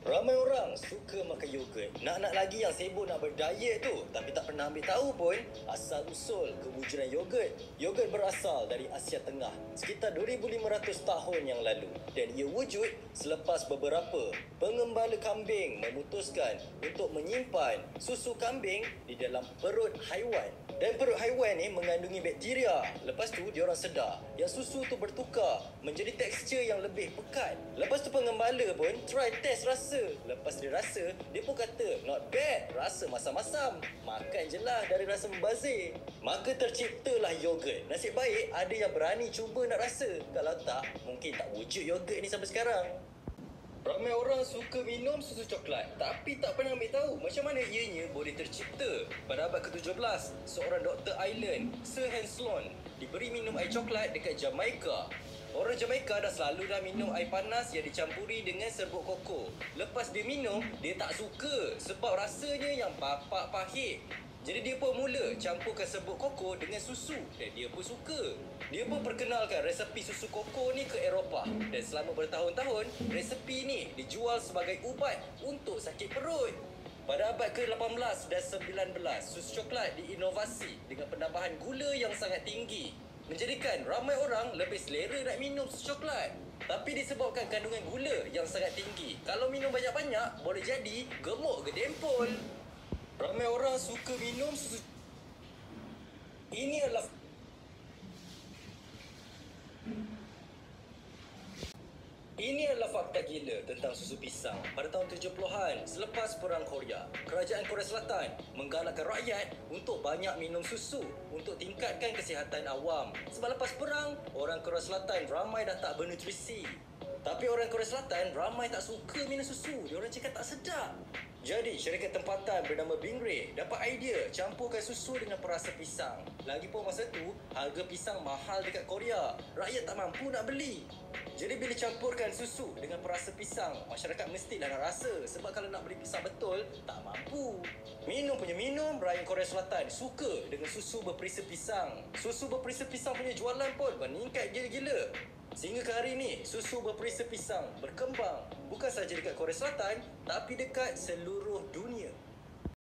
Ramai orang suka makan yogurt. Nak-nak lagi yang sibuk nak berdiet tu, tapi tak pernah ambil tahu pun asal-usul kewujudan yogurt. Yogurt berasal dari Asia Tengah sekitar 2,500 tahun yang lalu, dan ia wujud selepas beberapa pengembala kambing memutuskan untuk menyimpan susu kambing di dalam perut haiwan. Dan perut haiwan ni mengandungi bakteria. Lepas tu diorang sedar yang susu tu bertukar menjadi tekstur yang lebih pekat. Lepas tu pengembala pun try test rasa. Lepas dia rasa, dia pun kata not bad, rasa masam-masam. Makan je lah dari rasa membazir. Maka terciptalah yogurt. Nasib baik ada yang berani cuba nak rasa. Kalau tak, mungkin tak wujud yogurt ni sampai sekarang. Ramai orang suka minum susu coklat, tapi tak pernah ambil tahu macam mana ianya boleh tercipta. Pada abad ke-17, seorang Dr. Ireland, Sir Hans Sloane, diberi minum air coklat dekat Jamaika. Orang Jamaika dah selalu minum air panas yang dicampuri dengan serbuk koko. Lepas dia minum, dia tak suka sebab rasanya yang bapak pahit. Jadi dia pun mula campurkan serbuk koko dengan susu dan dia pun suka. Dia pun perkenalkan resepi susu koko ni ke Eropah, dan selama bertahun-tahun resepi ni dijual sebagai ubat untuk sakit perut. Pada abad ke-18 dan 19, susu coklat diinovasi dengan penambahan gula yang sangat tinggi, menjadikan ramai orang lebih selera nak minum susu coklat. Tapi disebabkan kandungan gula yang sangat tinggi, kalau minum banyak-banyak boleh jadi gemuk ke dempul. Ramai orang suka minum susu. Ini adalah fakta gila tentang susu pisang. Pada tahun 70-an, selepas Perang Korea, kerajaan Korea Selatan menggalakkan rakyat untuk banyak minum susu untuk tingkatkan kesihatan awam. Sebab lepas perang, orang Korea Selatan ramai dah tak bernutrisi. Tapi orang Korea Selatan ramai tak suka minum susu. Diorang cakap tak sedap. Jadi, syarikat tempatan bernama Bingray dapat idea campurkan susu dengan perasa pisang. Lagipun masa tu, harga pisang mahal dekat Korea. Rakyat tak mampu nak beli. Jadi bila campurkan susu dengan perasa pisang, masyarakat mestilah nak rasa. Sebab kalau nak beli pisang betul, tak mampu. Minum punya minum, rakyat Korea Selatan suka dengan susu berperisa pisang. Susu berperisa pisang punya jualan pun meningkat gila-gila. Sehingga ke hari ini, susu berperisa pisang berkembang bukan sahaja dekat Korea Selatan, tapi dekat seluruh dunia.